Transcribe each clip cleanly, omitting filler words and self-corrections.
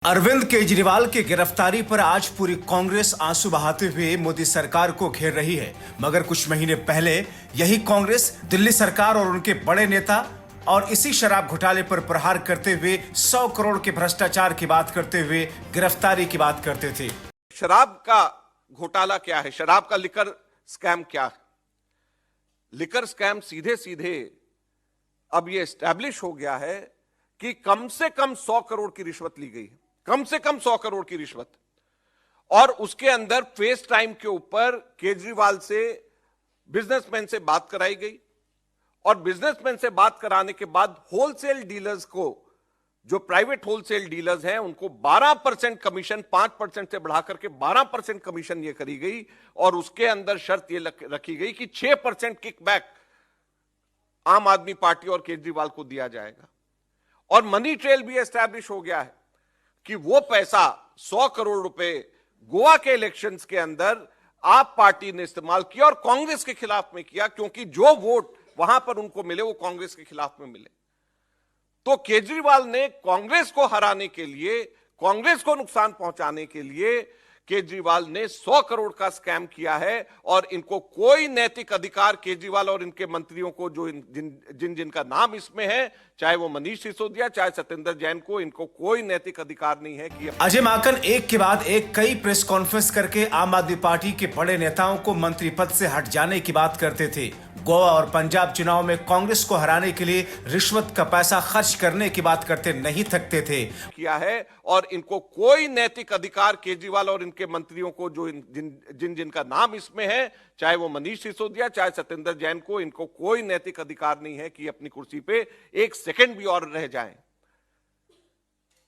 अरविंद केजरीवाल की गिरफ्तारी पर आज पूरी कांग्रेस आंसू बहाते हुए मोदी सरकार को घेर रही है। मगर कुछ महीने पहले यही कांग्रेस दिल्ली सरकार और उनके बड़े नेता और इसी शराब घोटाले पर प्रहार करते हुए 100 करोड़ के भ्रष्टाचार की बात करते हुए गिरफ्तारी की बात करते थे। शराब का घोटाला क्या है? शराब का लिकर स्कैम क्या है? लिकर स्कैम सीधे सीधे अब यह एस्टैब्लिश हो गया है कि कम से कम 100 करोड़ की रिश्वत ली गई है, कम से कम 100 करोड़ की रिश्वत। और उसके अंदर फेस टाइम के ऊपर केजरीवाल से बिजनेसमैन से बात कराई गई और बिजनेसमैन से बात कराने के बाद होलसेल डीलर्स को, जो प्राइवेट होलसेल डीलर्स हैं, उनको 12% कमीशन 5% से बढ़ा करके 12% कमीशन ये करी गई। और उसके अंदर शर्त ये रखी गई कि 6% किकबैक आम आदमी पार्टी और केजरीवाल को दिया जाएगा। और मनी ट्रेल भी एस्टैब्लिश हो गया है कि वो पैसा 100 करोड़ रुपए गोवा के इलेक्शंस के अंदर आप पार्टी ने इस्तेमाल किया और कांग्रेस के खिलाफ में किया, क्योंकि जो वोट वहां पर उनको मिले वो कांग्रेस के खिलाफ में मिले। तो केजरीवाल ने कांग्रेस को हराने के लिए, कांग्रेस को नुकसान पहुंचाने के लिए केजरीवाल ने 100 करोड़ का स्कैम किया है। और इनको कोई नैतिक अधिकार, केजरीवाल और इनके मंत्रियों को, जो जिनका नाम इसमें है, चाहे वो मनीष सिसोदिया, चाहे सत्येंद्र जैन को, इनको कोई नैतिक अधिकार नहीं है कि अजय माकन एक के बाद एक कई प्रेस कॉन्फ्रेंस करके आम आदमी पार्टी के बड़े नेताओं को मंत्री पद से हट जाने की बात करते थे। गोवा और पंजाब चुनाव में कांग्रेस को हराने के लिए रिश्वत का पैसा खर्च करने की बात करते नहीं थकते थे। किया है और इनको कोई नैतिक अधिकार, केजरीवाल और इनके मंत्रियों को, जो जिनका नाम इसमें है, चाहे वो मनीष सिसोदिया, चाहे सत्येंद्र जैन को, इनको कोई नैतिक अधिकार नहीं है कि अपनी कुर्सी पे एक सेकंड भी और रह जाएं।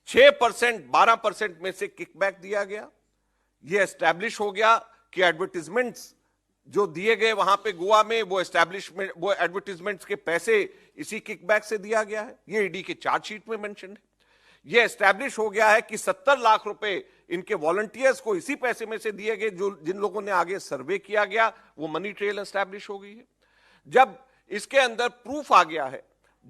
6% 12% में से किकबैक दिया गया। यह एस्टैब्लिश हो गया कि एडवर्टीजमेंट्स जो दिए गए वहां पे गोवा में, वो एडवर्टीजमेंट्स के पैसे इसी किकबैक से दिया गया है। ये ईडी के चार्जशीट में मेंशन है। ये एस्टैब्लिश हो गया है कि 70 लाख रुपए इनके वॉलंटियर्स को इसी पैसे में से दिए गए, जो जिन लोगों ने आगे सर्वे किया गया, वो मनी ट्रेल एस्टैब्लिश हो गई है। जब इसके अंदर प्रूफ आ गया है,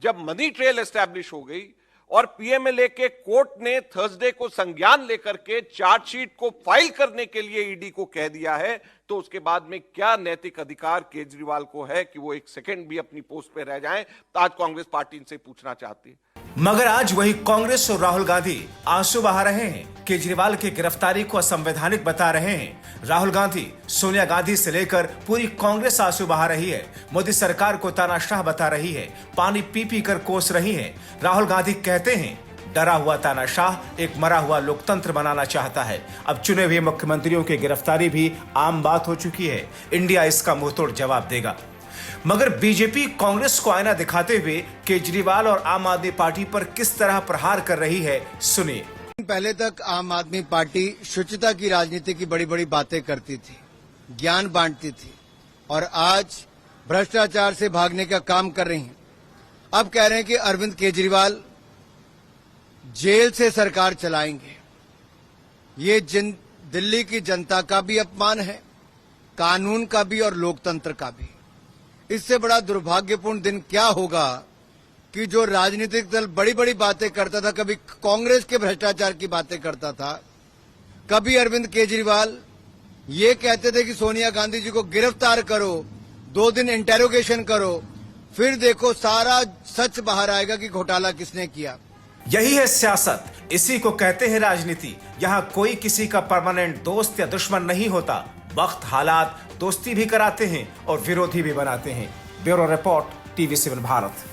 जब मनी ट्रेल एस्टैब्लिश हो गई और पीएमएलए के कोर्ट ने थर्सडे को संज्ञान लेकर के चार्जशीट को फाइल करने के लिए ईडी को कह दिया है, तो उसके बाद में क्या नैतिक अधिकार केजरीवाल को है कि वो एक सेकंड भी अपनी पोस्ट पे रह जाएं? तो आज कांग्रेस पार्टी इनसे पूछना चाहती है। मगर आज वही कांग्रेस और राहुल गांधी आंसू बहा रहे हैं, केजरीवाल की गिरफ्तारी को असंवैधानिक बता रहे हैं। राहुल गांधी, सोनिया गांधी से लेकर पूरी कांग्रेस आंसू बहा रही है। मोदी सरकार को तानाशाह बता रही है, पानी पी पी कर कोस रही है। राहुल गांधी कहते हैं, डरा हुआ तानाशाह एक मरा हुआ लोकतंत्र बनाना चाहता है। अब चुने हुए मुख्यमंत्रियों की गिरफ्तारी भी आम बात हो चुकी है। इंडिया इसका मुंहतोड़ जवाब देगा। मगर बीजेपी कांग्रेस को आईना दिखाते हुए केजरीवाल और आम आदमी पार्टी पर किस तरह प्रहार कर रही है, सुनिए। पहले तक आम आदमी पार्टी शुचिता की राजनीति की बड़ी बड़ी बातें करती थी, ज्ञान बांटती थी, और आज भ्रष्टाचार से भागने का काम कर रही है। अब कह रहे हैं कि अरविंद केजरीवाल जेल से सरकार चलाएंगे। ये दिल्ली की जनता का भी अपमान है, कानून का भी और लोकतंत्र का भी। इससे बड़ा दुर्भाग्यपूर्ण दिन क्या होगा कि जो राजनीतिक दल बड़ी बड़ी बातें करता था, कभी कांग्रेस के भ्रष्टाचार की बातें करता था, कभी अरविंद केजरीवाल ये कहते थे कि सोनिया गांधी जी को गिरफ्तार करो, 2 दिन इंटेरोगेशन करो, फिर देखो सारा सच बाहर आएगा कि घोटाला किसने किया। यही है सियासत, इसी को कहते हैं राजनीति। यहाँ कोई किसी का परमानेंट दोस्त या दुश्मन नहीं होता। वक्त हालात दोस्ती भी कराते हैं और विरोधी भी बनाते हैं। Bureau report, TV7 Bharat.